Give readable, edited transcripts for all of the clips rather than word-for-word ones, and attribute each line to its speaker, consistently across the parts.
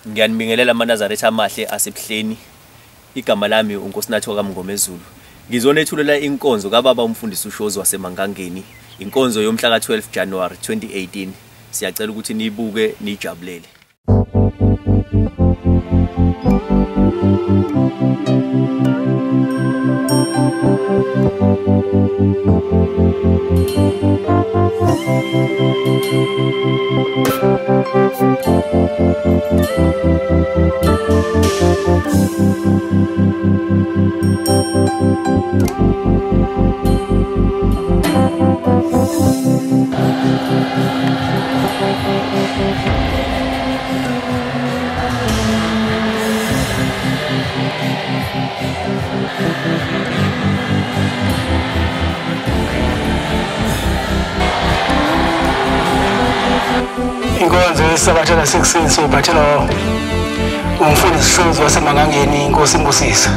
Speaker 1: Ngiyanibingelela amanazareth amahle asebuhleni. Igama lami uNkosinathi kaMngomezulu. Ngizonethulela inkonzo kaBaba umfundisi uShozi waseMangangeni, inkonzo yomhla ka-12 January 2018. Siyacela ukuthi niyibuke nijabulele.
Speaker 2: Inkonzo yesabatha sekuseni sobhathela umfundisi Shozi waseMangangeni, inkosi imbusisa.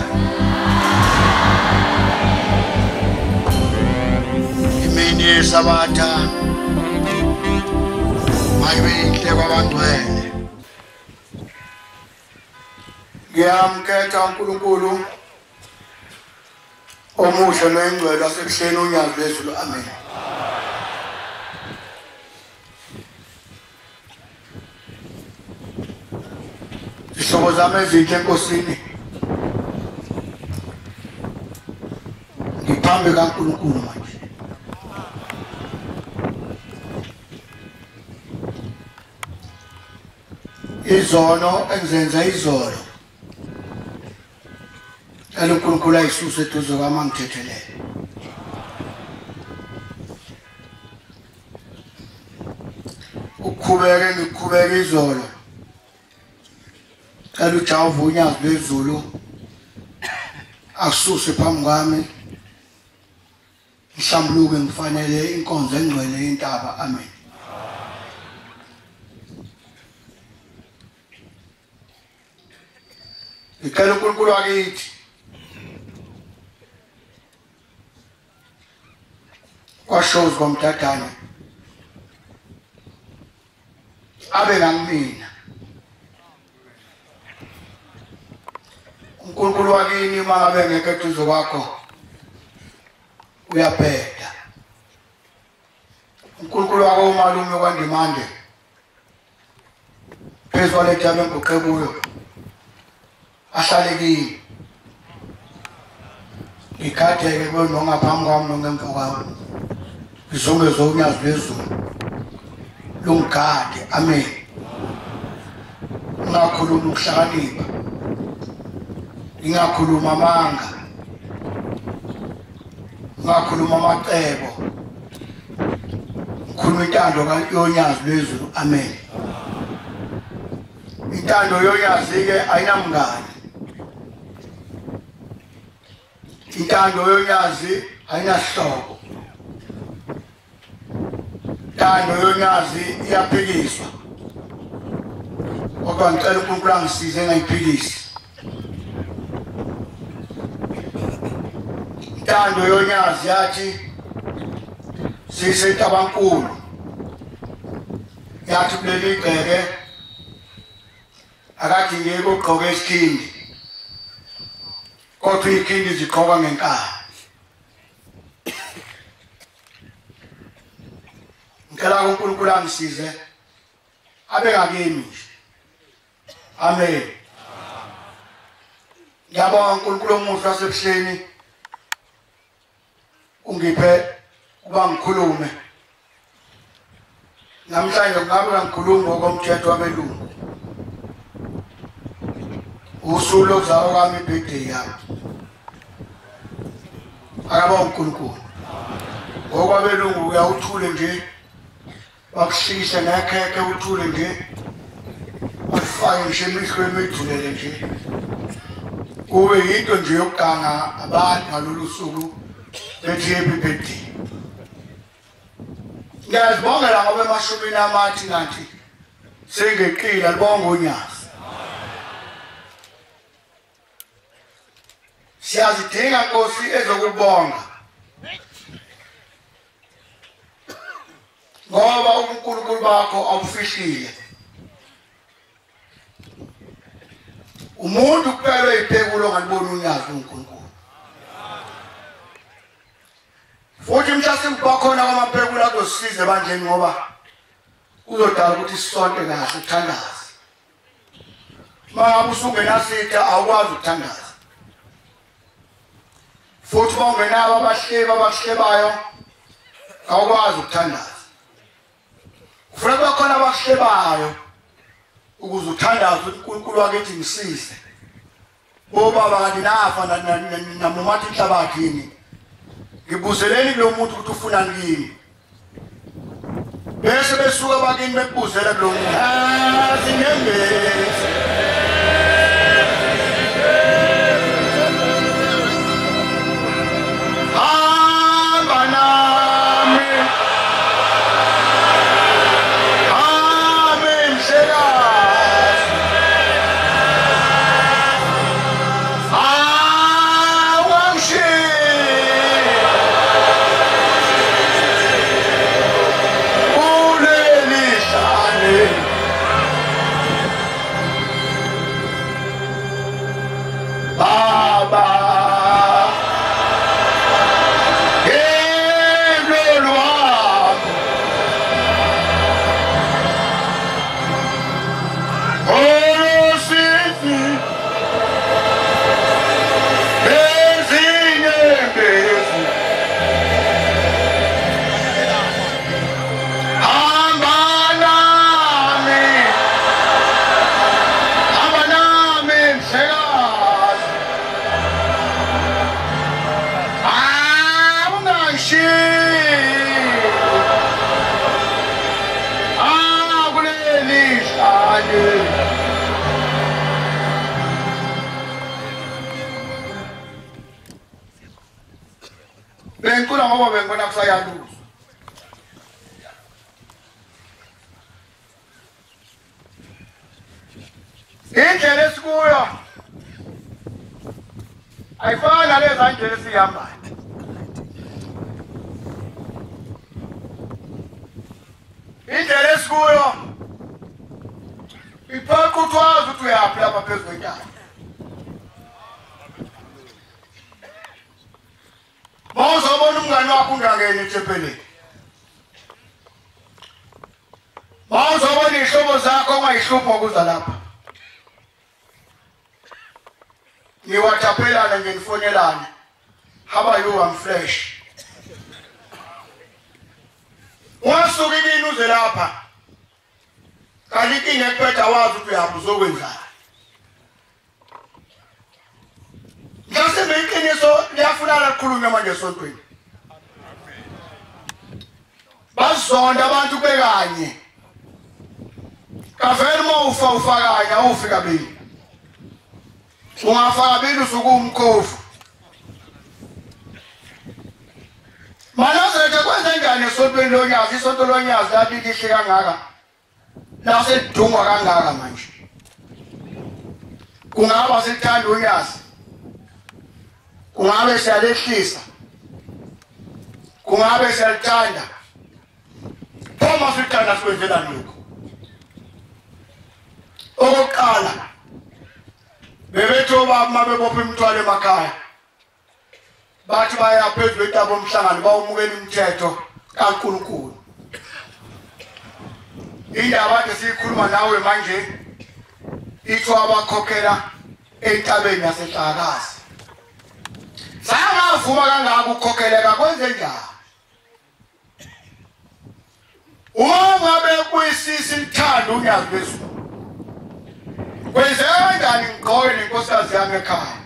Speaker 3: Imini yesabatha mayibinhle kwabangcwele. Ngiyamkhetha uNkulunkulu omuhle noyingcwele wasebuhleni unyazi lwezulu. Amen. Ishobo zami ezinhle enkosini, ngiphambi kaNkulunkulu manje. Izono engizenza izolo, uNkulunkulu ayisuse eduze kwami angithethelele. Ukukhubeka izolo, uJehova unyazi lwezulu asuse phambi kwami, ngihlambuluke ngifanele inkonzo engcwele yentaba. Amen. Ngicela uNkulunkulu wakithi kwaShozi kwamdadane abe ngangimina. uNkulunkulu wakini uma ngabe ngeke eduze kwakho uyabheda. uNkulunkulu wakho umalume kwaNdimande phezu kwalethaba enguqe kuyo ahlale kini. Ngikhatheke kuyo nongaphambi kwami nongemva kwami, ngizungeze unyazi lwezulu lungigade. Amen. Ungakhuluma ukuhlakanipha, ingakhuluma amanga, ungakhuluma amacebo, ukhuluma intando yonyazi lwezulu. Amen. Intando yonyazi-ke ayinamngane, intando yonyazi ayinasihlobo, intando yonyazi iyaphikiswa. Kodwa ngicela uNkulunkulu angisize engayiphikisi. Intando yonyazi yathi sisetabankulu, yathi kuleli gceke akathi ngeke ugqoke isikhindi, kodwa izikhindi zigqoka ngenkani. Ngicela uNkulunkulu angisize abe ngakimi nje. Amen. Ngiyabonga uNkulunkulu omuhle wasebuhleni ungiphe kuba ngikhulume namhlanje. Ngabe ngikhuluma ngokomthetho wabelungu, usuku lokuzawa kwami, ibirthday yami. Akabonga uNkulunkulu. Ngokwabelungu uyawuthule nje, bakushikishe nekhekhe uthule nje, bakufake ngisho emehlweni bethulele nje, kube yinto nje yokuganga abantu ngalolu suku bethi happy birthday. Ngiyazibongela ngoba emashumini amathi nathi sengeqile, libonga unyazi. Siyazidinga Nkosi ezokubonga, ngoba uNkulunkulu bakho awufihlile. umuntu kuphela iphekulo ngalibona unyazi uNkulunkulu futhi mhlawumbe bakhona kwamaphekula kuzosiza bandleni ngoba uzodala ukuthi isonto kahle uthandaze mangabe usungenasitha awukwazi ukuthandaza futhi bangenabo abahlebayo awukwazi ukuthandaza kufanele bakhona abahlebayo ukuze uthandaze uNkulunkulu wakithi ngisize bobaba kanti nafa namumathi inhlabathi yini ngibuzeleni lo muntu ukuthi ufuna kimi bese besuka bakini bebuzela lo muntu sinembezi Benkula ngoba bengibona kusayaluza indlela esikuyo ayifana nalezi ndlela esihambayo indlela esikuyo iphaka utwazi ukuthi uyaphi lapha phezulu kwentaba mawuzobona umngane wakho ungangeni ethempelini mawuzobona izihlobo zakho ungayihlupha ukuza lapha niwathaphelana nje nifonelane how are you I'm fresh wasuka ikini uze lapha kanti inkinga ekuphetha wazi ukuthi uyaphi uzokwenzani ngase beyiqiniso liyafunana likhulunywe manje esontweni bazonda abantu bekanye kavele uma ufa kanye awufi kabili ungafa kabili usuke umkhofu manazethe kwenze njani esontweni lonyazi isonto lonyazi lati lihle kangaka nasedungwa kangaka manje kungaba sithanda unyazi kungabe siyalehlisa kungabe siyalithanda phoma sithanda sikwenzela lokho okokuqala bebethi obaba mabebopha imithwalo emakhaya bathi baya phezulu kwentaba omhlangano bawumukela imithetho kaNkulunkulu indaba kade siyikhuluma nawe manje itho abakhokhela entabeni yasehlakazi sangavuma kangaka ukukhokheleka kwenze njani uma bekuyisisi lithanda unyazi bezulu kwenzeka kanjani ngigqoke nenkosikazi yami ekhaya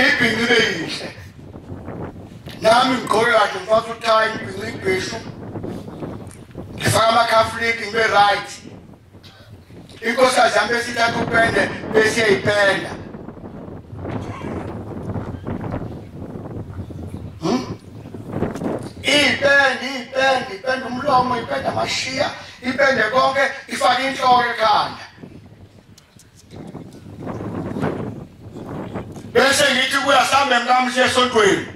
Speaker 3: ibhinqi lihle nami ngigqoke kahle ngifaka uthayi ibhinqi ibheshu ngifaka amakhafuliki ngibe right inkosikazi yami besithatha upende besiyayipenda ipende umlomo ipende amashiya ipende konke ifake inhloko ekhanda bese ngithi kuyasambe mkamshe esontweni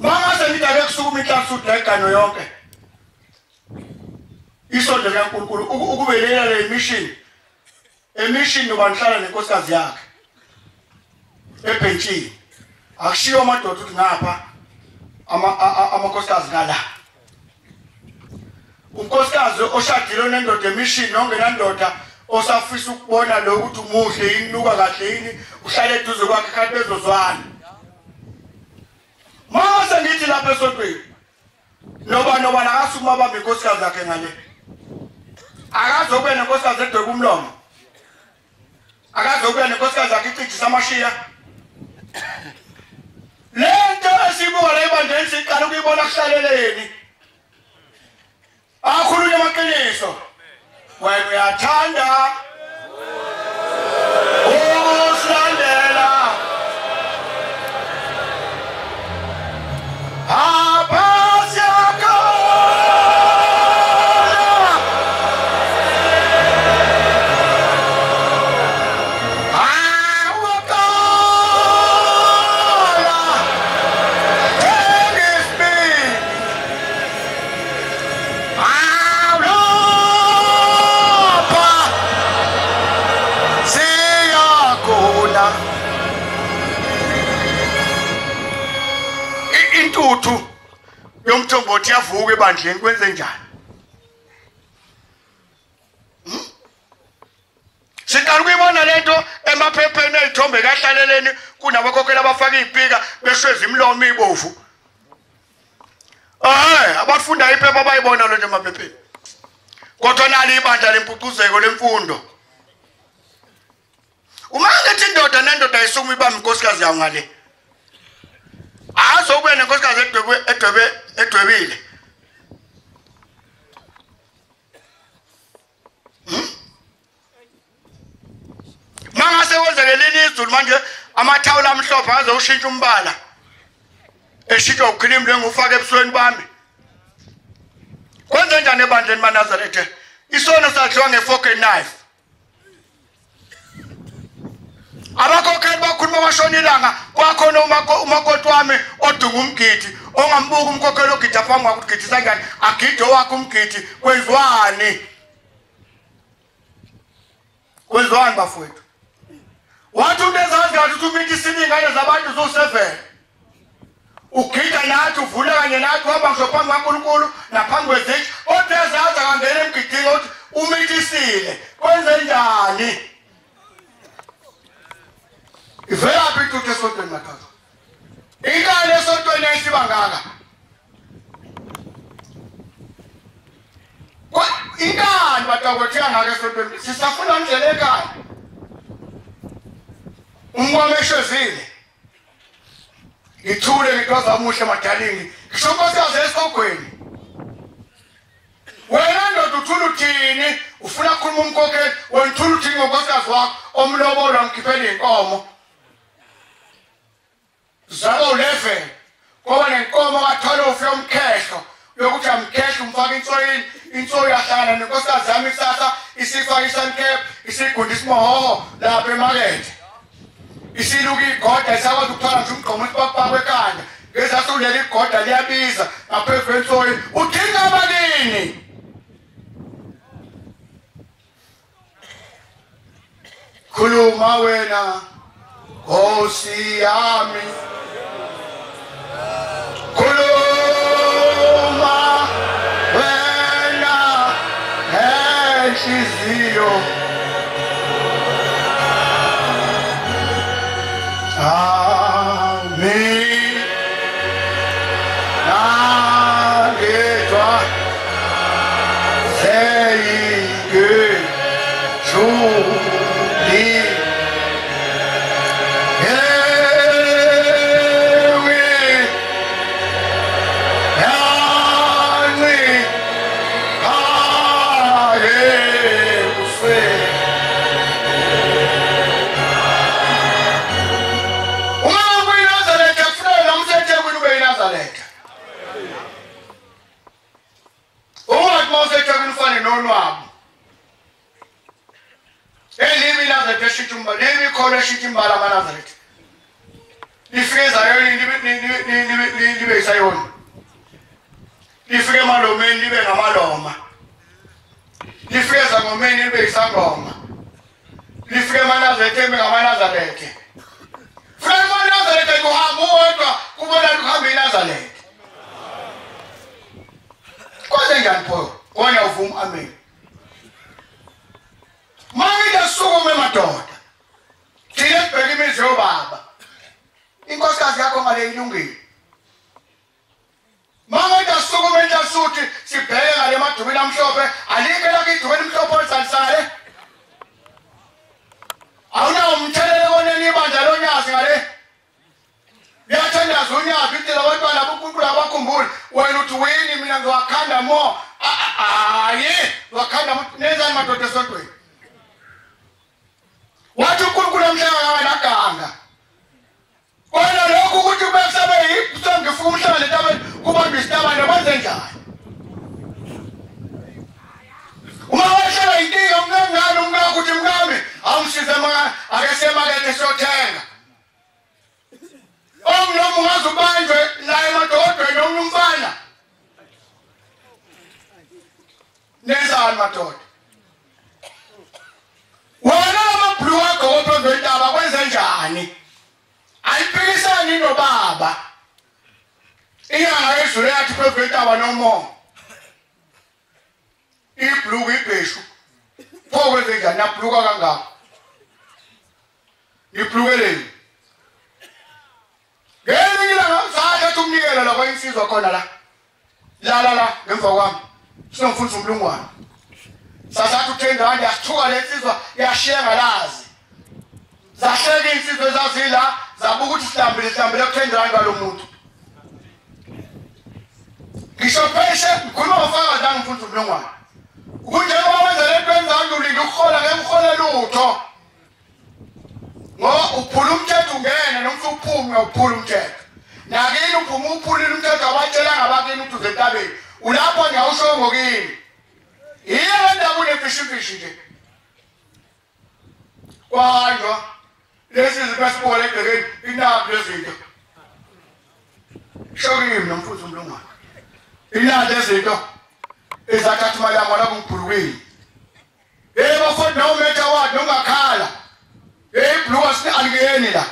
Speaker 3: mangase ngithi ake kusukuma inhlansuthi legano yonke isonto likaNkulunkulu ukubelela le mission emission nobanhlala nenkosikazi yakhe ebhentsini akushiyo amadoda uthi ngapha amankosikazi ngala unkosikazi oshadile nendoda emission nongenandoda osafisa ukubona lo ukuthi umuhle inuka kahle yini uhlale eduze kwakhe kanti bezozwana mase ngithi lapha esontweni noba nakasukuma bamba inkosikazi yakhe ngale akazobe nenkosikazi edweba umlomo akazobe nenkosikazi yakhe icithisa amashiya lento esibuka la ebandeni siqala ukuyibona kuhlaleleni akhulunywa amaqiniso wena uyathanda usilandela intuthu yomthombothi yavuka ebandleni kwenze njani siqala ukuyibona lento emaphepheni ezithombe kahlaleleni kunabakhokheli abafaka izipika beshweza imlomo ibovu abafunda iphepha bayibona lo nje emaphepheni kodwa nali ibandla lempucuzeko lemfundo uma ngithi indoda nendoda ayisukuma ibamba inkosikazi yayo ngale azobe nenkosikazi edwebile mangase wenzekeleni izulu manje amathawula amhlophe azoshintsha umbala eshitshwa ukhilimu lengufaka ebusweni bami kwenze njani ebandleni maNazaretha isono sadliwa ngefork and knife abakhokheli bakhuluma bashona ilanga kwakhona umakoti wami odunga umgidi ongambuka umkhokheli ogida phambi kwakhe ugidisa njani agide wakhe umgidi kwenziwani bafowethu wathi umuntu ezazi kathi ukuthi umuntu isininga zabantu zo7 ugida nathi uvula kanye nathi uhamba ngisho phambi kaNkulunkulu naphambi kwezithu kodwa ezazi akangena emgidini ukuthi umuntu isile kwenze njani ivela phi intuthu esontweni mathatha ingane esontweni ayisiba ngaka ingane batakwethiya ngaka esontweni sisafuna ndlela ekhaya umwami eshezile ngithule ngitwaza muhle madalingi ngisho nkosikazi esigogweni wena ndoda uthula uthini ufuna kukhuluma umkhokheli wena uthula uthini ngonkosikazi wakho omlobola ngikhiphela iy'nkomo zaba 11 ngoba nenkomo kathola ufe umkhehlo yokuthi amkhehlo umfaka insoyi yahlala nenkosikazi yami kusasa isifaka isuncap isigunda isimohoho lapha emakethe isiluka igoda isakwazi ukuthwala nje umgqomo isipakupaka ekhanda ngezasulela igoda liyabiza ngaphezu kwensoyi udinga abalini khuluma wena Nkosi yami khuluma wena enhliziyo amen nangedwa seyike juli nonwabo elimi Nazaretha eshitumba limi khona eshitimba la Nazaretha lifike zayoni libe isayoni lifike emalomeni libe ngamaloma lifike zangomeni libe isangoma lifike eManazaretha eManazaretha fika eManazaretha kuhamba uwedwa kubona kuhamba eNazaretha kwaze njani pho wona uvuma amen manje sukume madoda thina sibheke imizi yobaba inkosikazi yakho ngale ilungile manje sukume ntasuthi sibheke ngale madubini amhlophe alike lakhe idubini amhlophe olisalisale awunawo umthelele koneni ibandla lonyazi ngale liyathandaza unyazi into labantwana bonkulunkulu abakhumbule wena uthi wini mina ngiwakhanda mo hayi wakhanda nenzani madoda esontweni wathi unkulunkulu amhlanga naganga wena lokhu ukuthi kube kusabe yipho ngifuna umhlanga letabeni kubamba isitabane kwenze njani uma wahlala inkinga umngangani umngaka uthi mngami awumsize ake semakethe siyothenga omlomo ungaze ubanjwe la emadodeni omnumfana nenzani madoda wena amabhulu wakho wophendwentaba kwenze njani ayiphikisani nobaba inyanga yezulu yathi phendwentaba nomomo ibhluku ibheshu pho kwenze njani nabhluka kangako ibhlukeleni ngelinye ilanga sathatha umnikelo la kwayinsizwa khona la ngemva kwami sinomfundisi umlungwane sathatha u10 yasithuka lensizwa yashiya ngalazi zahleka insizwe ezazila zabuka ukuthi sihlambile ku10 kwalo muntu ngisho pheshe ngikhuluma ngofakazi angifundisi umlungwane kunjengoba wenza lento enzange ulinda ukuhola ngemhola lutho ngoba uphula umthetho ungena noma uphume uphula umthetho nakini uphuma uphulile umthetho abatshela ngabakini ukuthi uzentabeni ulapho ngiyawusho ngokini yiyo ndaba unefishi nje kwanjwa lezi zibasibole ebhekeni inaki lezinto shokimi nomfundisi umlungwane inaki lezinto ezathatha imali yami la kungibhulukile bafona nometha wadi nongakhala ibhluka sini alingeni la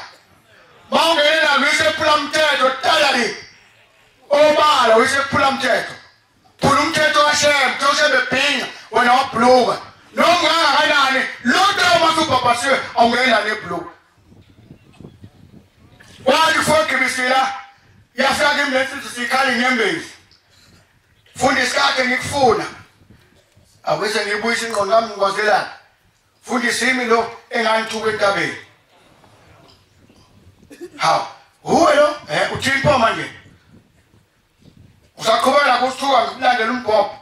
Speaker 3: mawungene la wisephula umthetho tala le obala wisephula umthetho phula umthetho kaShem Joshebe Bhinga wena wabhluka nonganga kanani lotho masubhabhasiwe awungena nebhluka wathi fogibisila yafika kimi lesithi sikhali nyembezi fundisi kade ngikufuna awese ngibuyisa ingqondo yami ngikwazelana fundisi yimi lo engangithuka entabeni ha huwe lo uthini pho manje usaqhubeka kusithuka ngikulandela umbhobho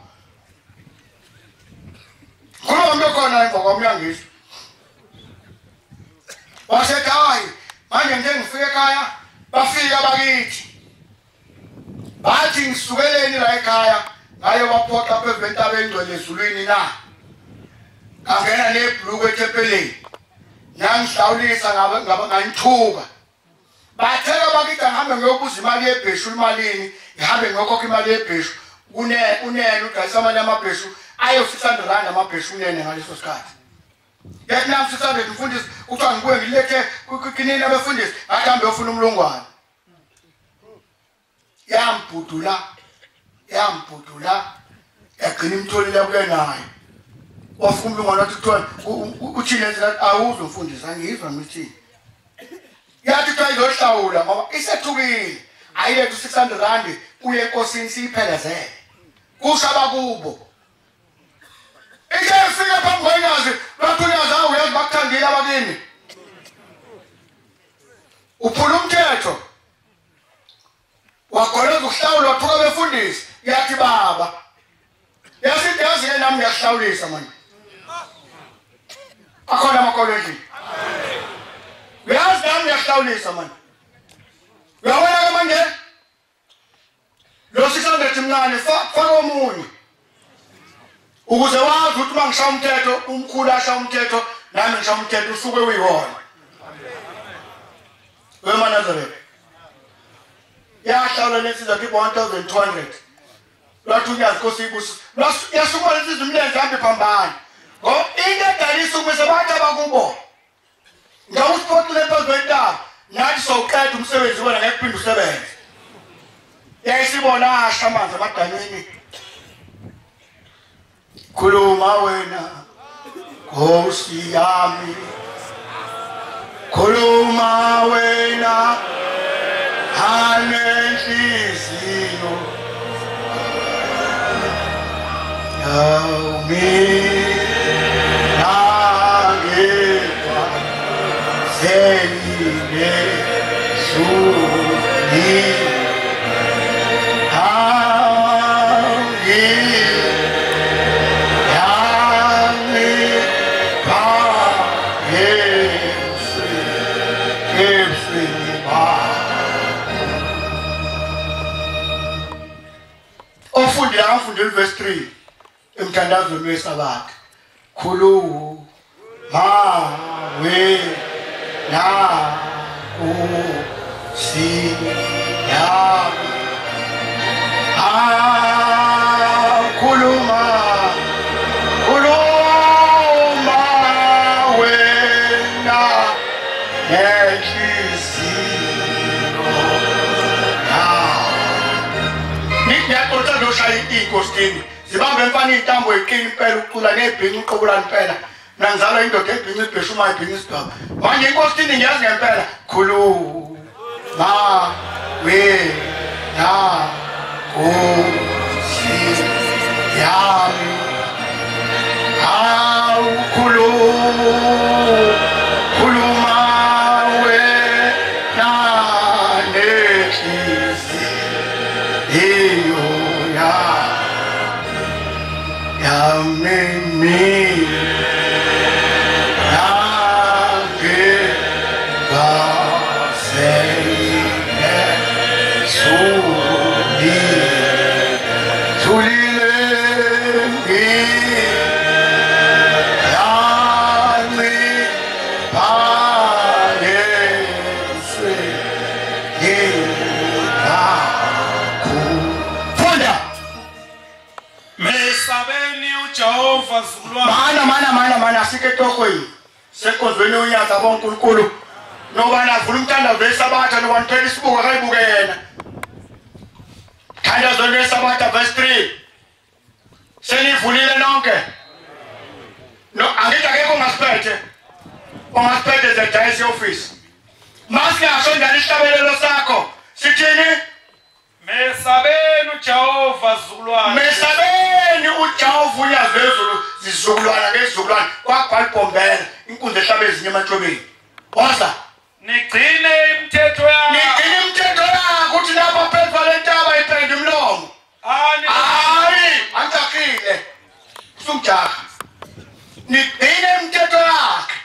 Speaker 3: khuluma umuntu khona emva kwami uyangizwa wasethi hayi manje ngifike ekhaya bafika bakithi bathi ngisukeleni la ekhaya ngayo baphoqa phezu kwentabeni engcwele ezulwini na angena nebhluku ethempeleni nyangihlawulisa ngangithuka batheka bakithi ngihambe ngiyobuza imali yebheshu imalini ngihambe ngiyokhokha imali yebheshu unene udayisa amanye amabheshu ayo 600 rand amabheshu unene ngaleso sikhathi yathi nami 600 mfundisi kuthiwa ngibuye ngilethe kinini abefundisi ngathi hambe yofuna umlungwane yambhudula yagcina imtholile kuye naye wafuna umlungwane wathi kuthiwa uthini enza awuzwe mfundisi angizwa ngithini yathi kuthiwa izohlawula ngoba isethukile ayilethe 600 rand kuye enkosini siyiphelezele kushaba kubo ikefika phambi kwenyazi bathunyaza uyazi bakuthandile abakini uphula umthetho wakhona ukuhlawula wathuka befundisi yathi baba yasithi yazi nami ngiyahlawulisa manje akhona amakolo endlini uyazi nami ngiyahlawulisa manje uyabona ke manje lo 600 mncane faka omunye ukuze wazi ukuthi mangishaya umthetho umkhulu ashaya umthetho nami ngishaya umthetho usuke uyihona weManazaretha yahlawula lesizathu 1200 lwathunyaza Nkosi ibuso yasukuma lesizwe umlenze hambe phambana ngo into edalisa umse abantu abakubo ngawusiphothule phezu kwentaba nathi soqeda umsebenzi wena ngeke uphinde usebenze yayisibona asha amanzi amadamini khuluma wena Nkosi yami khuluma wena anenhliziyo yami nangedwa selile suni Fundile verse 3 emthandazweni wesabatha khuluma wena Nkosi yami khuluma wena Inkosini zibambe mfana intambo eqini impela ucula nebhinqa uqobulana impela nanzalo indoda ebhinqa ibheshuma ibhinqa isigaba manje inkosini ngiyazi ngempela khuluma wena Nkosi yami khuluma wena nenhliziyo Mimi nake basene sulile yami parese funda
Speaker 4: mesabeni Jehova zukulwana
Speaker 3: mana asike tokoyi sekonzweni unyaka bonkulunkulu nobana avula umthandazo wesabatha nobanithela isibuko akayibuke yena thandazo wesabatha verse 3 senivulile nonke no angithi akekho ongasiphethe zedayisi office masingasho njalo isihlabelelo sakho sithini
Speaker 4: mesabeni uJehova zukulwana
Speaker 3: mesabeni uJehova uyazezulu zizukulwana ngezizukulwana kwabhala ibhombela inkunzi ehlabe ezinye emanhlobeni waza
Speaker 4: nigcine imithetho yakho
Speaker 3: uthi lapha phezu kwalentaba ipende umlomo hayi antakile usumjaha nigcine imithetho yakhe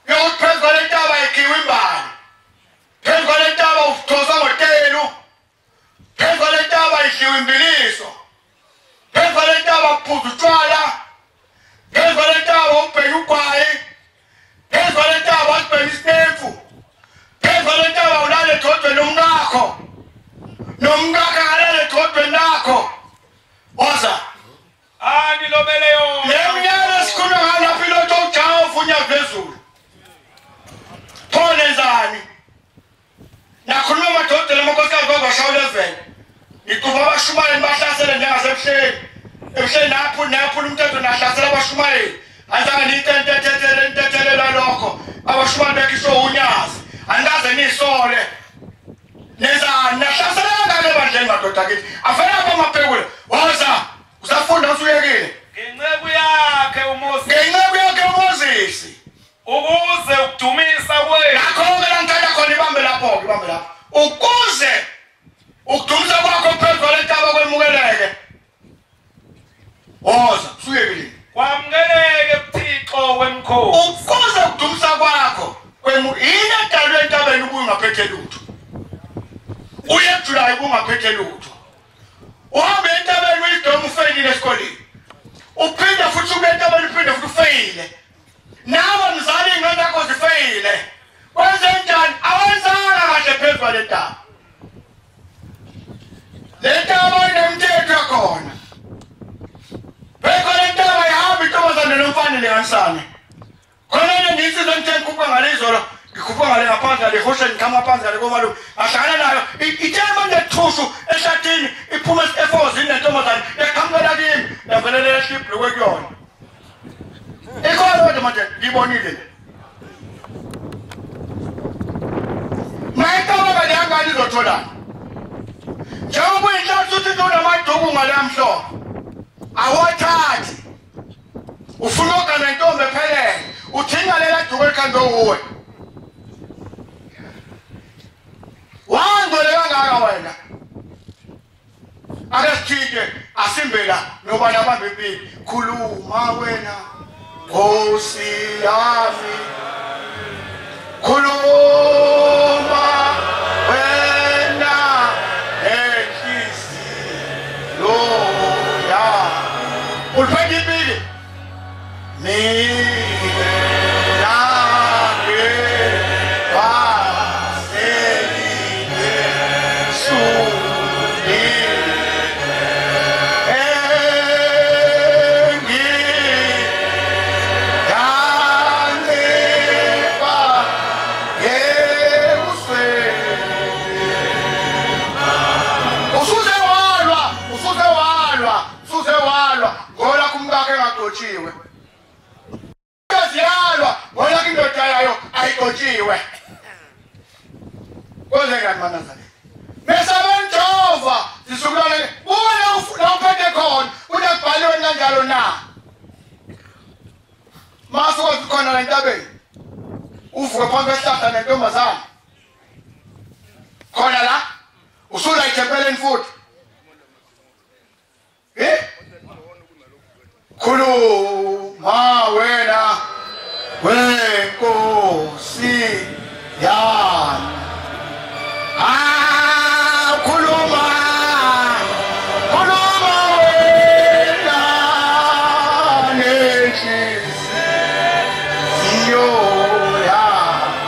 Speaker 3: yokuthi phezu kwalentaba ikhiwe imbali phezu kwalentaba uvuthosa ngotelu phezu kwalentaba idliwe imbiliso phezu kwalentaba kuphuza utshwala phezu kwalentaba ubheka ugwayi phezu kwalentaba asibheka isinefu phezu kwalentaba ulale edodweni lomkakho nomkakho akalale edodweni lakho waza
Speaker 4: anilobele yona
Speaker 3: leminyaka sikhuluma ngalapho ilotho uJehova unyazezulu phonenzani nakhuluma amadodana amakhosikazi kwabashawulezela ngiquba abashumayeli bahlasele njengasebuhleni ebuhleni naphula umthetho nahlasela abashumayeli azange niyitentethelela lokho abashumayeli bekhiswe unyazi andaze niyisole nenzani nahlasela ngake ebandleni madoda kithi afela apha amaphekule waza usafunda usuyekile
Speaker 4: ngenceku yakhe
Speaker 3: uMoses
Speaker 4: ukuze ukudumisa kwenu
Speaker 3: nakho-ke la ngithanda khona ibambe lapho ukuze ukudumisa kwakho phezu kwalentaba kwemukeleke woza usuyekile
Speaker 4: kwamukeleke kuThixo wemkhosi
Speaker 3: ukuze ukudumisa kwakho yini edalwe entabeni ubuye ungaphethe lutho uye ejulayo ubuye ungaphethe lutho uhambe entabeni wisdom ufeyilile esikoleni uphinde futhi ube entabeni uphinde futhi ufeyile nawe mzali ingane yakho zifeyile wenze njani awenzanga kahle phezu kwalentaba lentaba inemthetho yakhona khona ngisizwe ngithe ngikhupha ngalizolo ngikhupha ngale ngaphansi ngale hosha ngikhama phansi ngale komalume ahlangana nayo itshema nethushu ehlathini iphuma efozini nentombazane eqhamukela kimi yavelela ehliphu kwekuyona ikhona manje ngibonile mayitaba kaliyangani izotholana njengoba uyinhlansi uthi unamaduku ngale mhlobo awathathi ufuna ukugana intombi ephelele uthinga lela duku elikhandwe uwe wangole kangaka wena akasithike asimbela nobani abambe impilo khuluma wena Nkosi yami khuluma wena enhliziyo yami uliphethe impilo Kaziyalwa ngoba indoda yayo ayikotshiwe kozengani manazane mesabenjova zisukulane uya ufuna uphethe khona unakubhaliwe kanjalo na masuka zikhona la entabeni uvuke phambi kwesihlahla nentombazane khona la usula ithempeleni futhi khuluma wena wenkosi yami khuluma wena nenhliziyo yami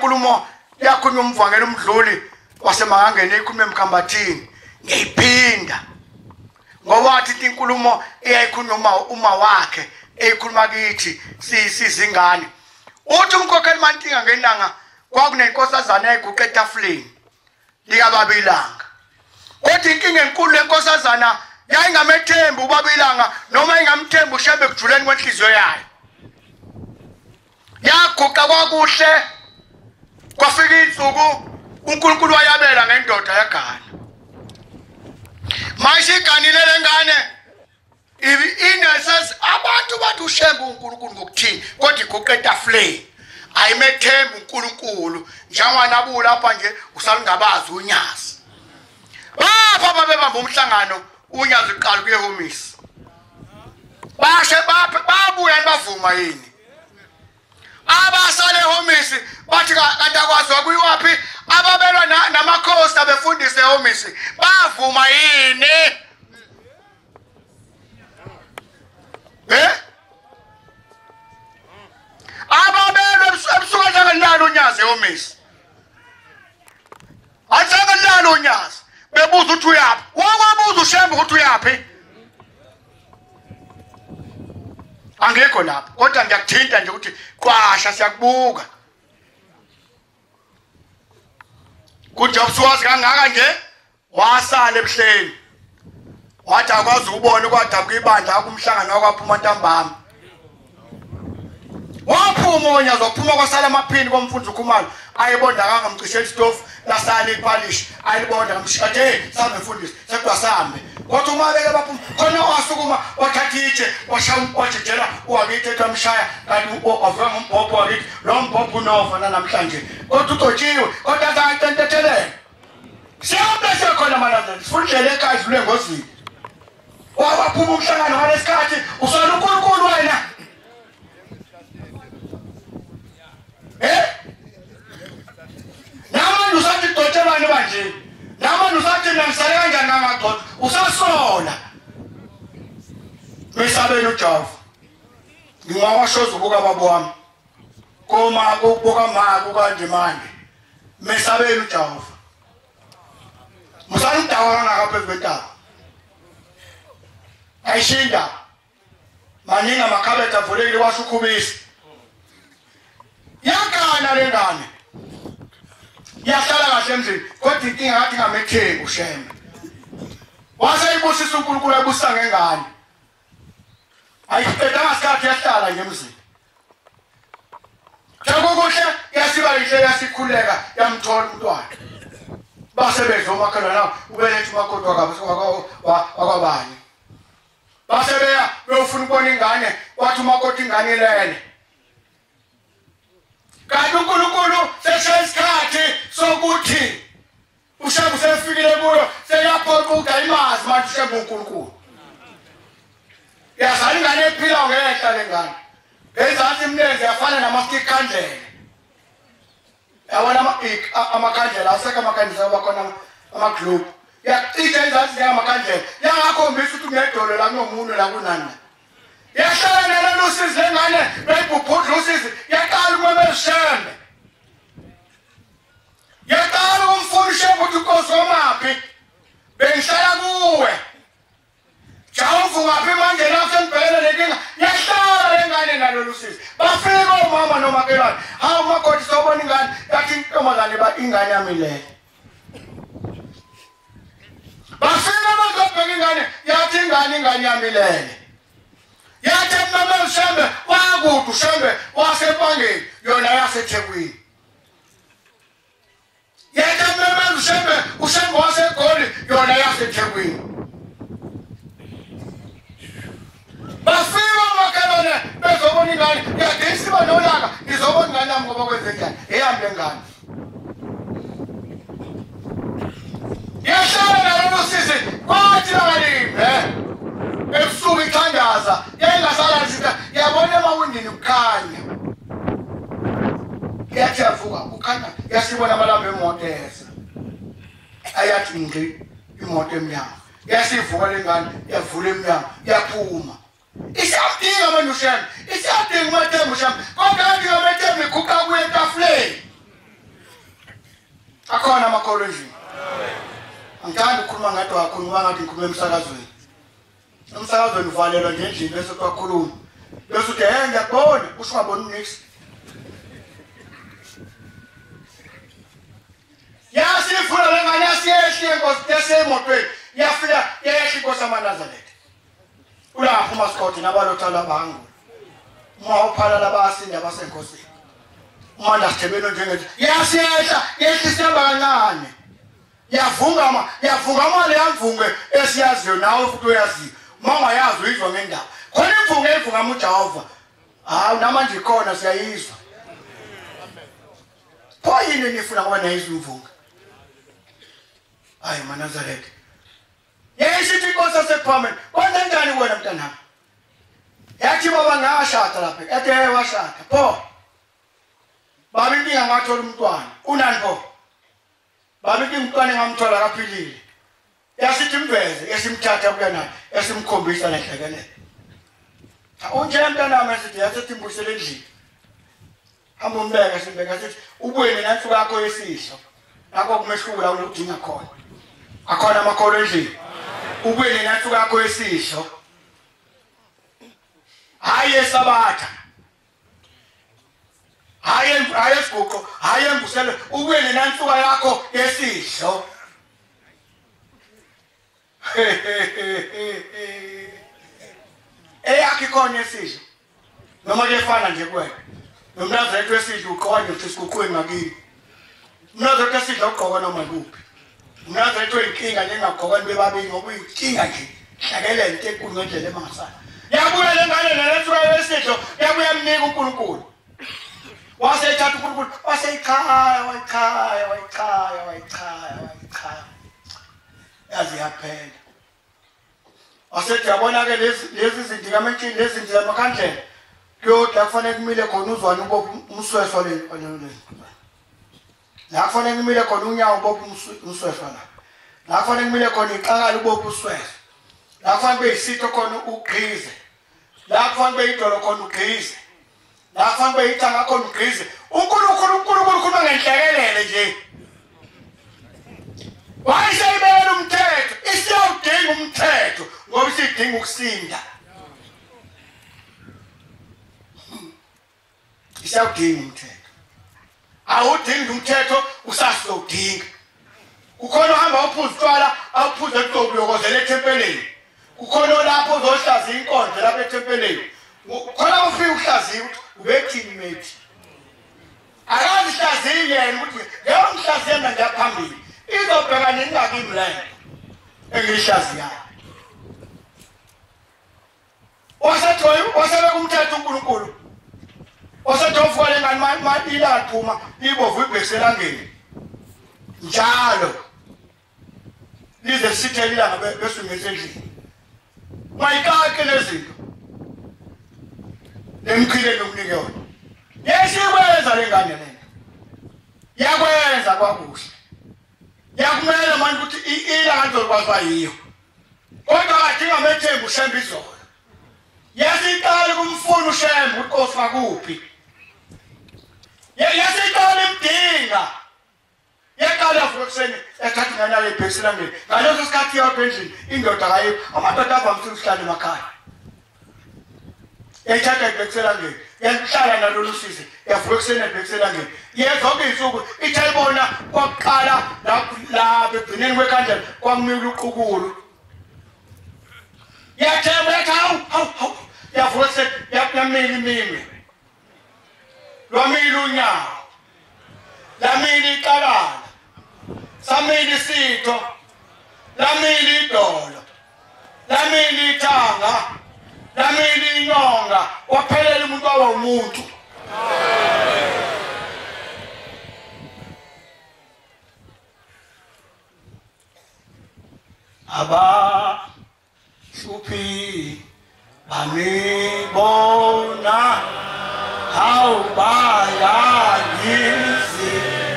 Speaker 3: inkulumo yakhulunywa umvangeli umdluli wasemangangeni ekhulume emkhambathini ngiyiphinda ngoba wathi inkulumo eyayikhulunywa uma wakhe eyikhuluma kithi sizingane uthi umkhokheli mantinga ngenanga kwakunenkosazana eyayiguqa etafuleni likaBabilanga kodwa inkinga enkulu lenkosazana yayingamethembi uBabilanga noma ingamthembi uShebe kujuleni kwenhliziyo yayo yaguqa kwakuhle kwafika insuku uNkulunkulu wayabela ngendoda yagana manje iganile lengane inesas abantu bathi uShembe uNkulunkulu ngokuthini kodwa iguqa etafuleni ayimethembi uNkulunkulu njengoba nabu lapha nje usalingabazi unyazi bapha babebamba umhlangano unyazi uqala kuyehomisi bashe babuya bavuma yini abasale homisi bathi kanti akwaziwa kuyiwaphi ababelwa namakhosi abefundise homisi bavuma yini ababelwa ebusuku njengelalo unyazi homisi ajengelalo unyazi bebuza ukuthi uyaphi wakwabuza uShembe ukuthi uyaphi angekho lapho kodwa ngiyakuthinta nje ukuthi qwasha siyakubuka kuthi ubusuwazi kangaka nje wasala ebuhleni wathi akwazi ukubona kwadabuka ibandla akumhlangano wakwaphuma ntambama waphuma onyazi waphuma kwasala amaphini komfundisi uKhumalo ayebonda kangamcishela istofu lasala iphalish ayibonda ngamshade sambe mfundisi sekwasambe kodwa uma beke baphuma khona wasukuma wathatha itshe washawujela wakithi ekamshaya kanti wavula ngombhobho wakithi lo mbhobho unofana namhlanje kodwa utotshiwe kodwa azayentethelela siyabe sekhona malazana sifundele ekhaya zule ngozini wabaphuma umhlangano ngalesikhathi usola uNkulunkulu Mesabeni uJehova. Ngingawashoza ubuka babo wami. Koma ukubuka mako kanjemanje. Mesabeni uJehova. Musani dawana ngaphe kwetaba. Ayishinda. Maninga makhabetha avulekile washukhubisa. Yakana lengane. Yahlala kahle emzini kodwa inkinga ngathi ngamethembu shembe. Waseyibusisa uNkulunkulu ebusa ngengane. Ayiqeda ngasikhathi yahlala ngemzini. Jagokuhle yasiba inhle yasikhuleka yamthola umntwana. Basebenza umakhelwane ubelethe umakoti wakwabani. Basebeya beyofuna ukubona ingane wathi umakoti ingane lele. Kanti uNkulunkulu sesikhathi sokuthi ushabu sefikile kuyo seyaphoqa imazi manje ushabu uNkulunkulu. Yazali ingane ephila ngehla lengane. Ezansi imlenze yafana namakhandlela. Yabona amakhandlela aseka amakhandlela abakhona amaglobe. Yacisha izansi yamakhandlela. Yangakhombisa ukuthi ngedolo la kunomuntu la kunani. Yahlala nalo usizi lengane beyiphuphuza usizi yaqala ukumele shembe. Yaqala umfundishe ukuthi uNkosi wamaphi bengihlala kuwe. Jawuvu ngaphi manje la sengibhekene lenkinga yahlala lengane nalo usizi. Bafika omama nomakhelwane hawu makoti sobona ingane yathi intombazane ingane yami le. Bafika bazobheka ingane yathi ingane yami le. Yathi mama ushembe wakude ushembe wasepangeni yona yaseThekwini. Yathi mama ushembe waseGoli yona yaseThekwini. Bafika makhelwane bezobona ingane yathi isiba nolaka ngizobona ingane yami ngoba kwenzekani ehambe ngane. Yahlala nalo usizi kwathi balimbe. Ebusuku ithandaza yayingasala sitha yabona emawindini kukhanya yathi yavuka kukhanya yasibona amalamba emoto eza ayathi ngqi imoto emnyama yasivuka lengane yavula emnyama yaphuma isiyadinga manje ushami isiyadinga mathembu ushami kodwa ngiyo mathembu ikhupha kuye etafuleni akhona amakholo endlini angithanda ukukhuluma ngathi wakhuluma ngathi ngikhuluma emsakazweni. Umsakazweni uvalelwa nje endlini bese kwakhuluma. Bese uthi ngiyabona usho ngabona nix. Yasifuna lengane yasiyehla inkosi yasemotweni. Yafika yehla inkosi amaNazaretha. Ulapho uMasikoti nabalothala bangu. Uma uphala labasinda abasenkosini. Uma nasithebelo njengethi yasiyehla yehliseba kancane. Yavunga mali yamvunge esiyaziyo nawe futhi uyaziyo. Mama yazi uyizwa ngendaba. Khona imvunge evunga uJehova. Hawu namanje ikhona siyayizwa. Pho yini nifuna ngoba nayizwa imvunge? Hayi maNazaretha. Yesithi inkosi yasePhameni, kwenza njani wena mntanami? Yathi baba ngashada lapha. Yathi washada. Pho. Baba inkinga ngathola umntwana. Unani pho? Baba inkinga umntwana ngamthola kaphilile. Yasithi mveze esimthatha kuyana esimkhombisa lahlekelele. Unje mntanami esithi yasithi mbusele endlini. Hamba umbeka simbeka sithi ubuyene nansuku yakho yesihlo. Nakho kumehlula udinga khona. Akhona amakholo endlini. Ubuyene nansuku yakho yesihlo. Hayi esabatha. Hayi esiguqo, hayi embusele ubuyene nansuku yakho yesihlo. Eyakhe khona esizwe noma kefana nje kuwena nomnazarethu wesidlo uqoka nje siguqwe ngakini umnazarethu wesidlo uqoka noma kuphi umnazarethu wenkinga njengaqoka bebabili ngoba uyinkinga nje hlakelela into enkulu ngendlela emangasana yabuya lengane nalethu wesidlo yabuya mnika uNkulunkulu wasethatha uNkulunkulu waseyikhaya yazi yaphela. Asethi yabona ke lezi zinto kaMentshini lezi zinto zamakhandlela kuyodla kufanele kumile khona uzwane ubopha umsweswa le. La kufanele kumile khona unyawo ubopha umsweswa la. La kufanele kumile khona iqakala ubopha usweswa. La kufanele kube yisitho khona uqhize la kufanele beyidolo khona ugqize la kufanele beyithanga khona ugqize uNkulunkulu khuluma ngenhlekelele nje wayisebenzela umthetho isiyawudinga umthetho ngoba isidinga ukusinda isiyawudinga umthetho awudingi umthetho usasizodinga ukhona uhamba uphuza utshwala awuphuze ekuzobuyokozela ethempeleni ukhona lapho uzohlaza inkonzo lapha ethempeleni khona ufika uhlaziya ukuthi ubethini methi akazi hlaziya yena ukuthi leyo mhlaziya mina ngiyaphambili izobheka ningakimi la engihlaziyayo wasebeka umthetho uNkulunkulu wasethofuka lengani ilaphuma ibovu ibheselangeni njalo lize sithele ilanga besungezendlini mayikake lezinto lemkhile nomnike yona yesikwenza lengane lento yakwenza kwakuhle yakumela manje ukuthi ilanga lizokwazi bayiyo kodwa adinga methembu ushembe izolo yasiqala kumfuna ushembe uNkosi makuphi yasiqala imdinga yaqala fukuseni ethatha ingane yakhe ebheselangeni ngaleso sikhathi yaphendlini indoda kayo amadoda avamise ukuhlala emakhaya ethatha ebheselangeni yahlala nalolu size yavuka ekuseni ebheselangeni yezonke izinsuku ithayibona kwaqala la begcineni kwekhandlela kwamila uqukulu yathemba yathi hawu yavuka ekuseni yamila iminwe lwamila unyawo lamila iqalala samili isitho lamili idolo lamili ithanga lamili inyonga waphelela umuntu wawa umuntu aba shuphi banibona awubaya yizihela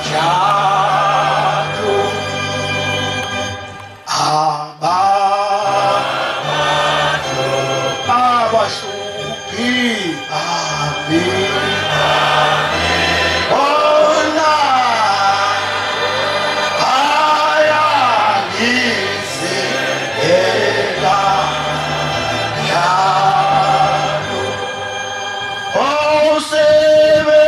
Speaker 3: jalo abashuphi banibona aya yizihela jalo osebe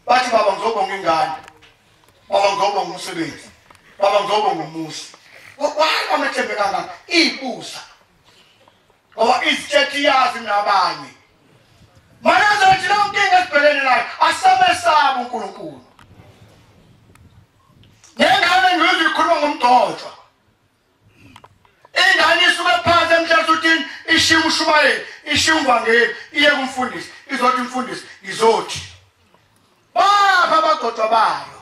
Speaker 3: bathi baba ngizobonga ingane baba ngizobonga umsebenzi baba ngizobonga umusi why amethembe kangaka ibusa ngoba isithethe yazi nabanye manje nje lonkinga esibhekene nayo asamesaba uNkulunkulu ngengane ngizikhuluma ngomdodwa ingane isuke phansi emhlanje uthi ishiya uMshumayeli ishiya uMvangeli iye kumfundisi izothi umfundisi izothi baba abagotwa bayo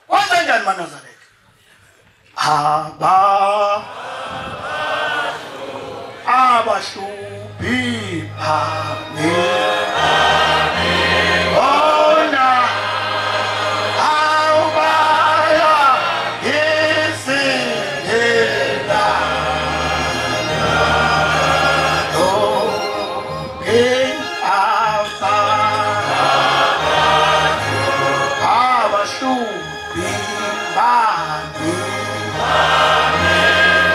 Speaker 3: kwenza njani maNazaretha abashuphi banibona awubaya yizihela abashuphi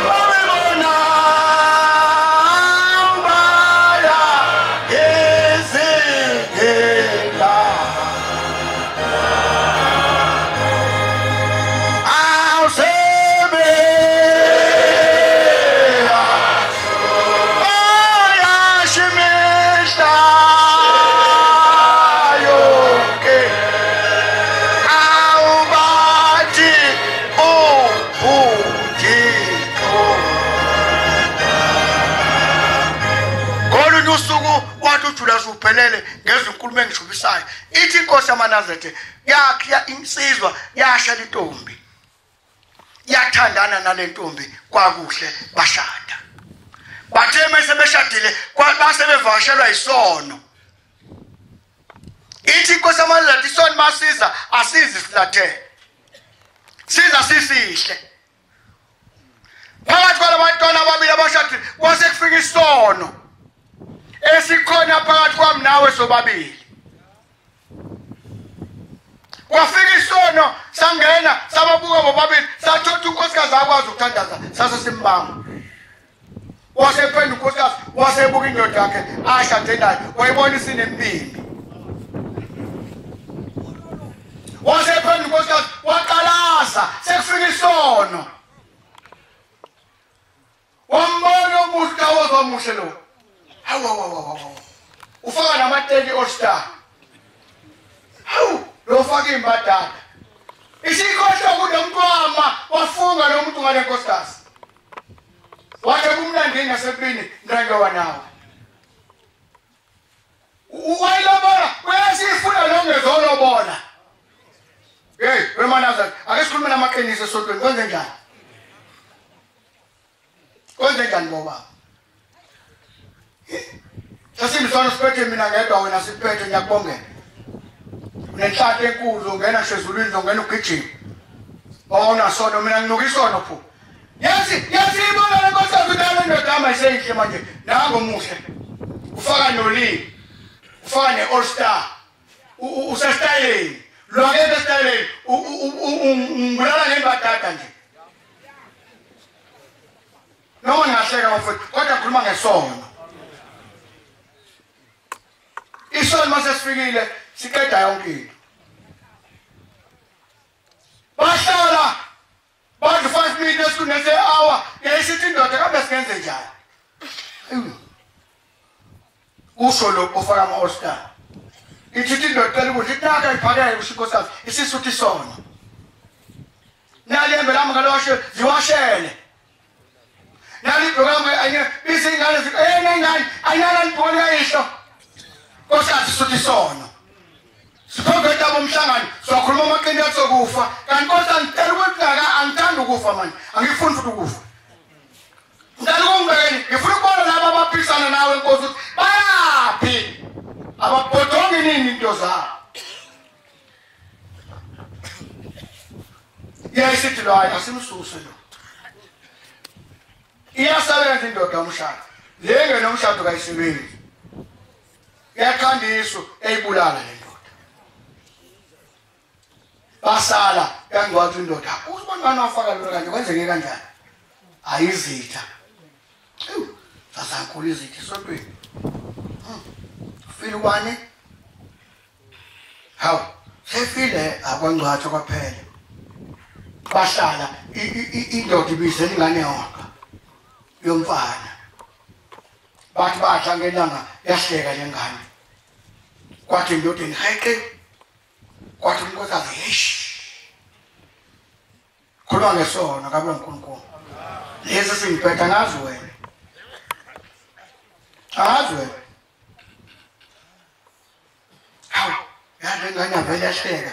Speaker 3: banibona awubaya yizihela ngiphelele ngezinkulumo engishubisayo ithi inkosi yamaNazaretha yakhe insizwa yashela intombi yathandana nalentombi kwakuhle bashada bathe mase beshadile base bevakashelwa isono ithi inkosi yamaNazaretha isono masiza asizi silathe siza sisihle phakathi kwalabantwana ababili abashadile kwase kufika isono esikhona phakathi kwami nawe sobabili kwafika isono sangena sababuka bobabili sathatha unkosikazi akwazi ukuthandaza sase simbamba wasephendula unkosikazi wasebuka indoda yakhe ashade nayo wayibona isinemphimbi wasephendula unkosikazi waqalaza sekufika isono wambona umuntu awozwa muhle lo hawu ufaka namateki all-star hawu lo faka imbadada isikhohlo kunomntwama wafunga lo muntu ngale nkosikazi wathi kumnandi ngasempini ndangewa nawe uwayilobola uyasifuna lo ngezolobola hey weMaNazaretha ake sikhulume namaqiniso esontweni kwenze njani boba sasimsona siphethe mina ngedwa wena siphethe ngiyakubongela unenhlanhla enkulu ungena shezulwini ungena ugijima bawona sono mina nginukisono pho yasibona le nkosikazi udala indodama iseyihle manje nango muhle ufaka nolini ufaka ne-all-star usestayeleni lwakeke estayeleni ungibulala ngembadada nje noma ngingahleka mfowethu kodwa ngikhuluma ngesono isono mase sifikile siqeda yonke into bahlala bantu 5 minutes kunese hour yayisithi indoda kambe sikenze njani usho lo ofaka ama-all-star ithi indoda cela ukuthi inaka iphakele ushikhosazi isisuthi isono nalembe lami ngaloshe ziwashele nali program anye bisingane ngane ayala libona yisho kosathi suthi sono siphongeta bomhlangano sokhuluma amaqindi atsokufa kanti kodwa ngicela ukuthi angithanda ukufa manje angifuni futhi ukufa ngicela ukungibekeni ngifuna ukubona laba abaphisana nawe inkosi ukuthi bayaphi ababhodonge nini into zabo yayisithi lo hayi asimsuse lo iyasebenza indoda umshado lenge nomshado kayisebenzi yakhandiso eyibulala le ndoda basala yangwathi indoda usibona ngani wafaka lo kanje kwenzeke kanjani ayizitha sasankulu izitha esontweni file ubani hawu sefile akwangcwatho kwaphela bahlala indoda ibizela ingane yonke yomfana bathi badla ngelanga yahleka lengane kwathi indodeni hayiqe kwathi unkosikazi yesh khuluma ngesono kabe uNkulunkulu lezi singiphetha ngazi wena hawu yale ngane avele yahleka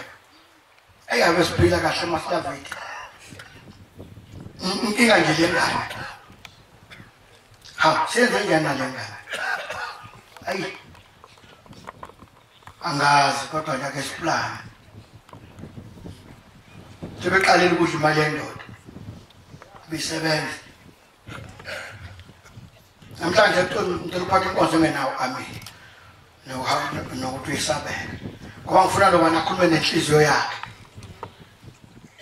Speaker 3: ayabe siphila kahle maslavithi inkinga nje lengane hawu senze njani nalengane ayi angazi kodwa nje siplana sebeqalela ukudla imali yendoda bisebenza namhlanje ngicela uphathe inkonzo engenawo amini nokuthi uyisabele ngoba ngifuna lo bana akhulume nenhliziyo yakhe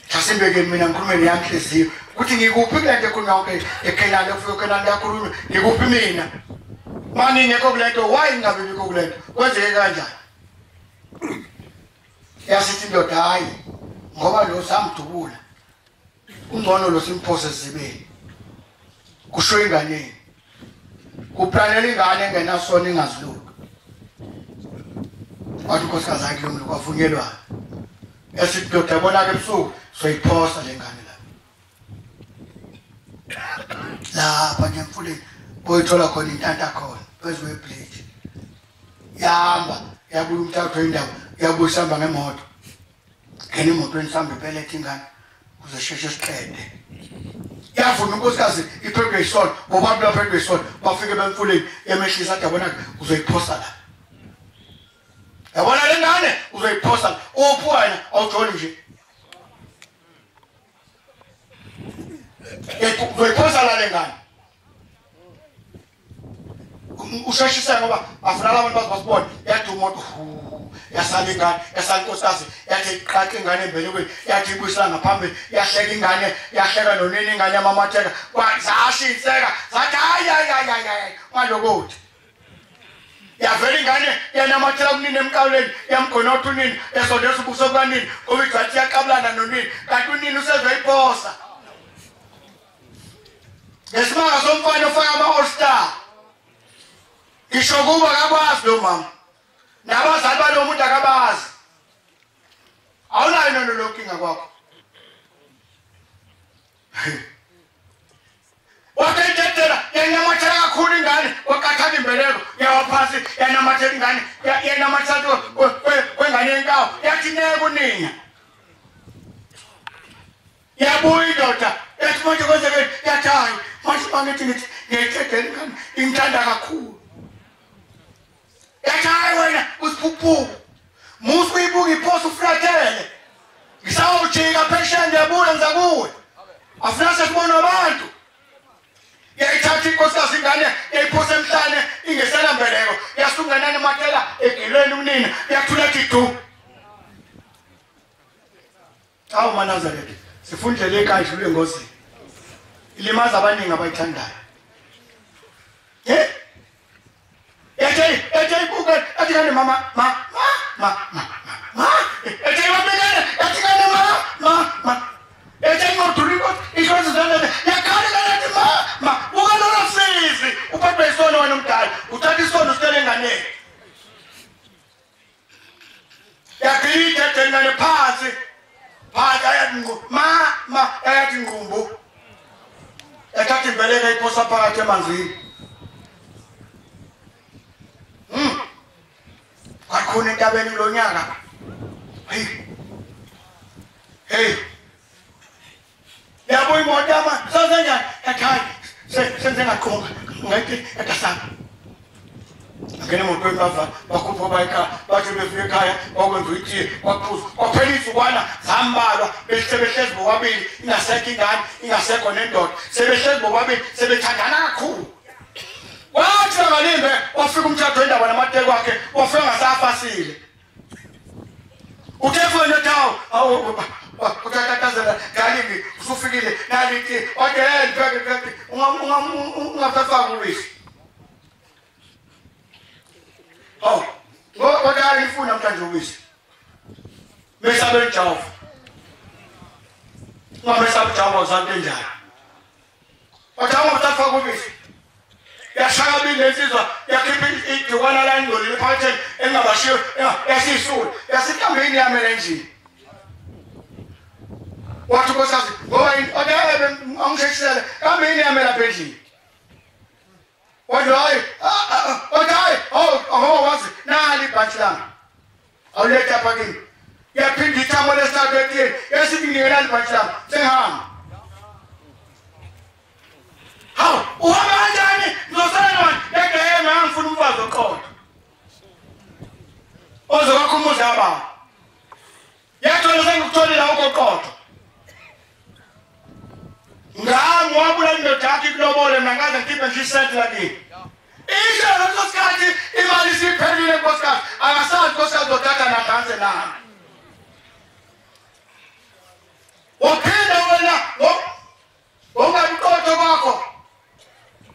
Speaker 3: thasimbekeni mina ngikhulume neyanhliziyo ukuthi ngikuphi kule nto ekhulunywa yonke ekhenani ekufuyo khenani yakhulunywa ngikuphi mina mani ngekho kule nto why ngingabe ngikho kule nto kwenzeke kanjani yasithi indoda hayi ngoba lo samdubula ungcono lo simphose sizibeni kusho ingane kuplanela ingane engenasona ingaziluka wathi unkosikazi yakhe lo kwavunyelwa yasithi indoda yabona-ke ebusuku soyiphosa le ngane lapha nje emfuleni boyithola khona intanta khona phezu kwebridge yahamba yabuya umthatho wendawo yabuya sihamba ngemoto ngene emotweni sihamba ipelethe ingane kuze sheshe siqede yavuma inkosikazi iphethwe isona bobabili baphethwe isona bafike bemfuleni yemehlisa athi yabona uzoyiphosa la yabona le ngane uzoyiphosa la uphi wena awujoli nje uzoyiphosa la le ngane usheshisa ngoba afuna abantu bazibone yathi umuntu yasala ingane yasala inkosikazi yathi iqaqe ingane embelekweni yathi ibuyisela ngaphambili yahleka ingane yahleka nonini ingane yamamatheka kwazashinseka zathi hayi malokuthi yavela ingane yanamathela kunini emqawuleni yamgonotha unini esondeza ubuso bukanini ngoba ijathi yaqabulana nonini kanti unini usezoyiphosa ngesimanga somfana ofaka ama-all-star ngisho kuba akakwazi lo mama nabazali balo muntu akabazi awunayo nona lo nkinga kwakho wakentetela yanamathela kakhulu ingane wakathatha imbeleko yawaphansi yanamathela ingane yanamathela kwengane yenkawu yathi neke unina yabuya indoda yathi manje kwenzekeni yathi hayi manje mangithi ngiyayithetela ingane ingithanda kakhulu yathi hayi wena usiphuphuku musu uyibuka iphosa uflatele ngisawujika phesheya ndiyabuya ngiza kuwe afuna sesibona abantu yayithatha inkosikazi ingane yayiphosa emhlane ingeselambeleko yasungenani matela egelweni unina yathula tidu awu manazaretha sifundele ekhaya idlule engozini ilimaza abaningi abayithandayo Ete ibuka ati kane mama ete wapengane ati kane mama ete ngoturiko ikozi zane yakane kane mama ukalola sisi uphathe isono wena umdala uthatha isono sitele ngane yakhithe tengane phansi ayathi mama ayathi ngumbu ethatha imbeleka iphosa phakathi emanzini kwakhona entabeni lo nyaka hey yabo imoto yama sazenjani ekhaya senze ngaqhunga ngathi ekasana ngene emotweni bakhupha bayika bathi befika ekhaya bakwenza itiye kwaphuza kwaphelisa ukwana zambalwa behlezi bobabili ingasekho ingane ingasekho nendoda sebehlezi bobabili sebethandana kakhulu wathi ngalimbe wafika umthatho wendaba namateko wakhe wafika ngasafasile uthefu netawo uthathazela ngalimbi usufikile nalithi odela pheke ungafafaka ubisi kodwa ngifuna namhlanje ubisi mesabe njalo ungamesabe njalo uzanto enjalo kodwa ungafafaka ubisi yashakabile insizwa yakhipha igciwana la ngcolile phakathi engabashiyo yasisula yasithambeni yamele nje wathi nkosikazi ngoba odebe angisheshisele kambe yini yamele apha endlini wathi hayi wazi nali ibhantshi lami awuletha apha kini yaphinda ithamo lesithathu etiyeni yasithi ngingenali ibhantshi lami sengihamba hawu uhamba kanjani ngizosala nani yekehema ngifuna umfazi oqotho ozokwakho umuzi yababa yathola sengikutholile okoqotho ngami wabula indoda yakhe ikulobole mina ngaze ngikhiphe nje isenti lakini ihlelo lesikhathi imali isiphelile nkosikazi akasazi nkosikazi zothatha nadanse nami waphinda wena ungabi uqotho kwakho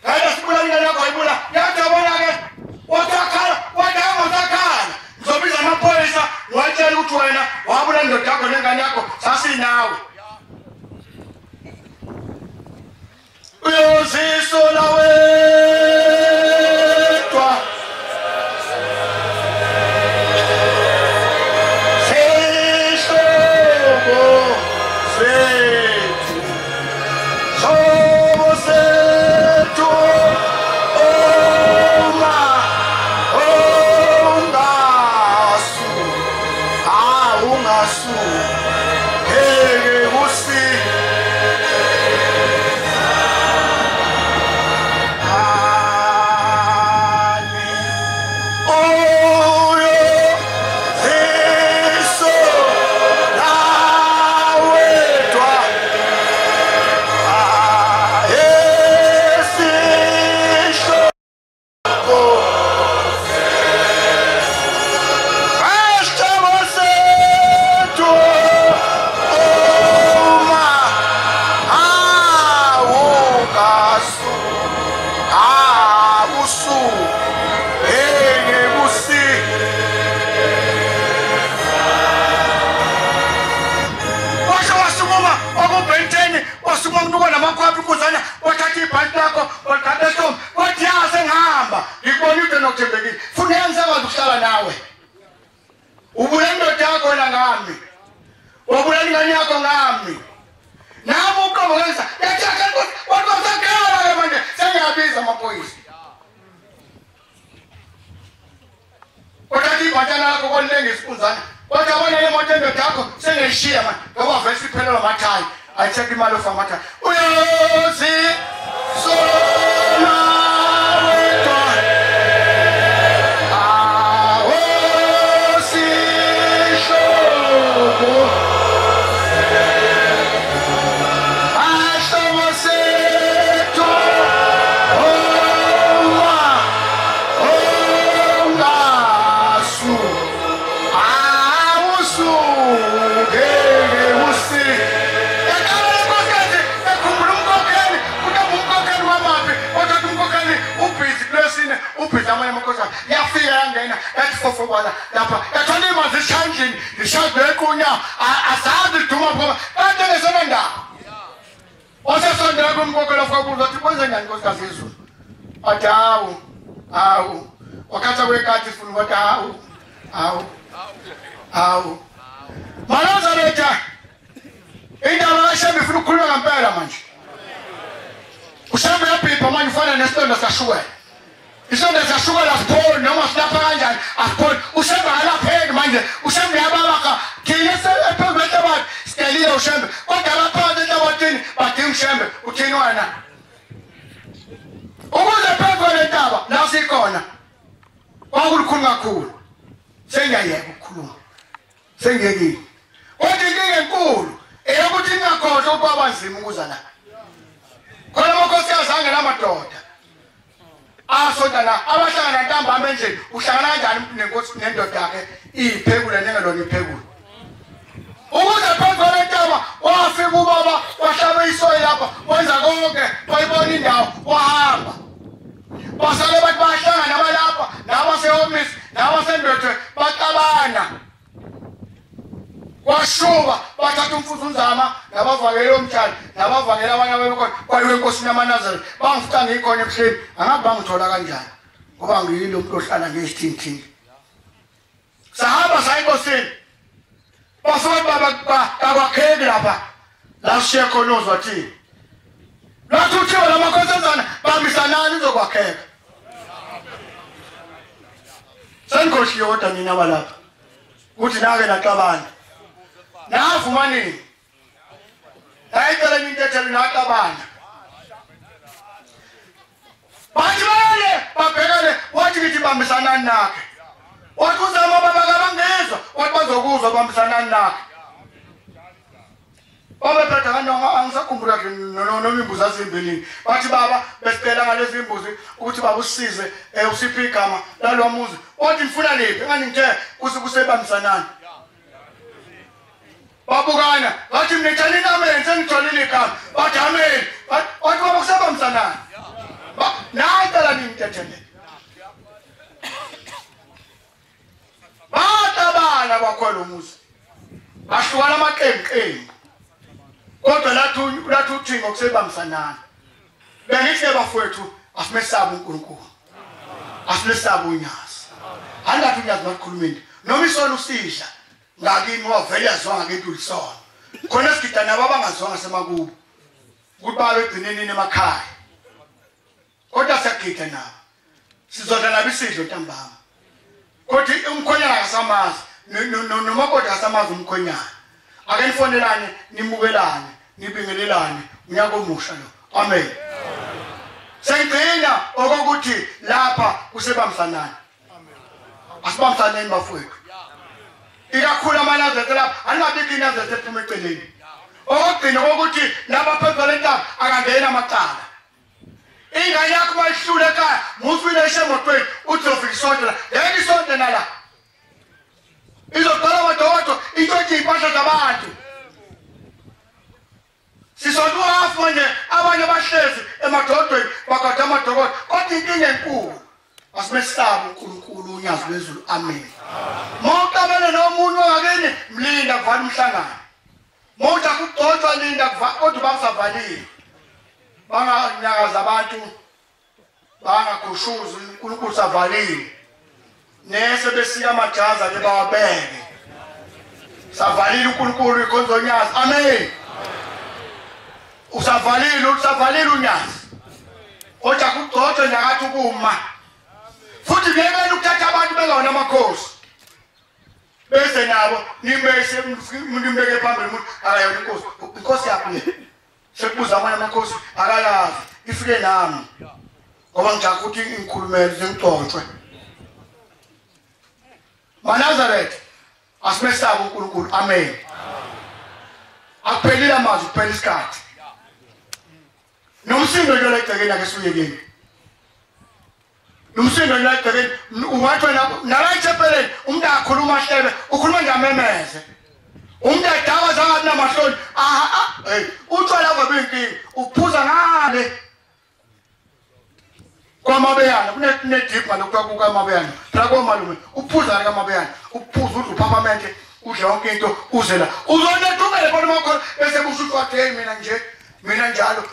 Speaker 3: kaya sibula ingane yakho ayibula yathi yabona-ke wathakhala ngizobiza amaphoyisa ngiwatshela ukuthi wena wabula indoda yakho nengane yakho sasinawe uyozisola wedwa sihlobo sethu hlobo sethu oma wabulala ingane yakho ngami nami uqobo ngenza yathaka wakwasakhala manje sengiyabiza amaphoyisa kodwa ibhatala lakho konlenge isikunzana kodwa abona le moto endoda yakho sengiyishiya manje ngoba vese iphelelwa amathaya ayitheka imali ofa amathaya uyozi sona upizamane makosa yafika yangena yatfofobala lapha yathanda imanzi eshandleni ishadwe equnya azazi duma ngoba kanti ngesona ndaba osesondela kumkokela kwabuza uthi kwenze njani nkosikazi izulu athi hawu wakhatha kwekati funa ukuthi hawu maloza letha indaba kaShembe ifuna ukukhuluma ngempela manje uShembe yaphipa manje ufana nesonto sashukela isonto sashukela asipholi noma silapha kanjani asipholi uShembe akalapheki manje uShembe yababaka thina ephezulu abantu sidelile uShembe kodwa lapha enhlabathini badinga uShembe uthini wena ukuze phezulu lentaba la sikhona kwakulikhulu kakhulu sengiyayeka ukukhuluma sengiyekile kodwa inkinga enkulu eyokuthi ngakhohlwa ubaba nzima ukuza la khona amakhosi angena amadoda asonta la abahlangana ntambama endlini uhlangana kanjani nenkosi nendoda yakhe iyiphekula nengelona iphekula ukuze phezulu lentaba wafika ubaba wahlaba isoyi lapha wenza konke wayibona indawo wahamba basale bathi bahlangana abalapha nabasehomisi nabasendodwe baqabana washuba bathatha umfuzunzama nabavakela omtshali nabavakela abanye abekhona kwayiwe enkosini yamanazareth bangifuta ngikhona ebuhleni angabe bangithola kanjani ngoba ngiyilo umuntu ohlala ngesithintini sahamba sayinkosini basuka baba akwakheki lapha la sishiye khona ozwathini lathi uthiwe lamakhosazana bambisanani izokwakheka senkhosi yodwa nina balapha ukuthi nake naxabana navuma nini ayicela nintethele naxabana bajwele babhekele wathi ngithi bambisanani nakhe wathi uzama baba kabangezwa wathi bazokuzwa bambisanani nakhe babephetha kanonga angisakhumbula kahle noma imbuzi azimbelini bathi baba besicela ngalezi imbuzi ukuthi baba usisize usiphe igama lalo muzi wathi ngifuna lephi ngani ngithe kusebambisanani babukana bathi mnithani nami sengitholile igama bathi amen wathi baba kusebambisanani nayicela nintethele batabana bakhwela umuzi bahlukana amaqembu kodwa lathi uthi ngokusebambisanani bengithi bafowethu asimesaba uNkulunkulu asimesaba unyazi angathi unyazi bakhulumeni noma isona usisha ngakini wavele yazwanga ngento lisona khona sigidana abangazwanga semakubo ukuthi babe egcineni emakhaya kodwa siyagida nabo sizodla nabo isidlo ntambama kodwa umkhonyana akasamazi nomakoti akasamazi umkhonyana akenifonelane nimukelane nibingelelane unyaka omusha lo amen sengcina okokuthi lapha kusebamsanani asibamsaneni bafowethu ikakhulu amanazete lapha aningabikho inazete ephuma eceleni okugcina kokuthi laba phezulu lentaba akangena amacala ingane yakho mayihlule ekhaya musifile eshemotweni uthi uzofika isonto la ngeke isonto nala izoqala amadokodo intshontshe iy'mpahla zabantu sisonto uhafu manje abanye bahlezi emadodweni bagada amadokodo kodwa inkinga enkulu asimesaba uNkulunkulu unyazi lwezulu amen mawuqabane nomunye ongakini mlinda kuvala umhlangano mawuthi akugcotshwa linda kodwa bangisavalile banganyakaza abantu bangakhushuzi uNkulunkulu savalile nese besika amajazi ake bawabeke savalile uNkulunkulu ikhonzo onyazi amen usavalile unyazi oja kugcotshwe njakathi ukuma futhi ngeke ukuthatha abantu bengawona amakhosi bese nabo nimbese nimbeke phambili umuntu akayona inkosi yakho le sekubuza amanye amakhosi akayazi ifike nami ngoba ngijaka ukuthi ingikhulumele ngigcotshwe Nazareth asimesaba uNkulunkulu amen akuphelile amazwi kuphela isikhathi nomsindo nje legcekeni ake suyekeni nomsindo nje legcekeni ungathi wena nala ithempeleni umuntu akhuluma hlebe ukhuluma ngamemeze umuntu adaba zangathi namahloni hey utshwala kwabinkingi uphuza ngale kwamabeyana kunedipha lokukwakuka amabeyana phela komalume uphuza kamabeyana uphuza udla uphaphamente udla yonke into uzela uzonethukele bona makho bese busho ukuthi hey mina njalo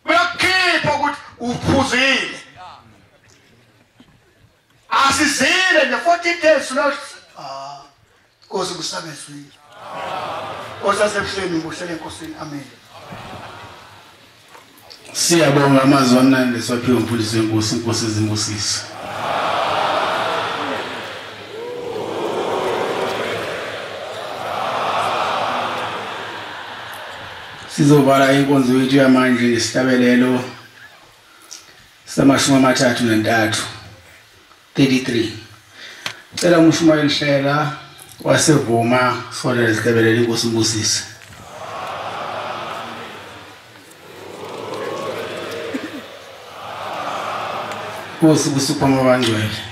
Speaker 3: uyakhipha ukuthi uphuzile asizile nje 40 days lo Nkosi kusabezwe osasebuhleni nguhlele enkosini amen
Speaker 2: Siyabonga amazwi amnandi esiwaphiwe umfundisi wenkosi inkosi ezimbusisi Sizovala inkonzo yethu yamanje ngesihlabelelo sama-33 Cela uMshumayeli Hlela wasevuma sona lesihlabelelo inkosi imbusisi Nkosi kusupha mabangcwele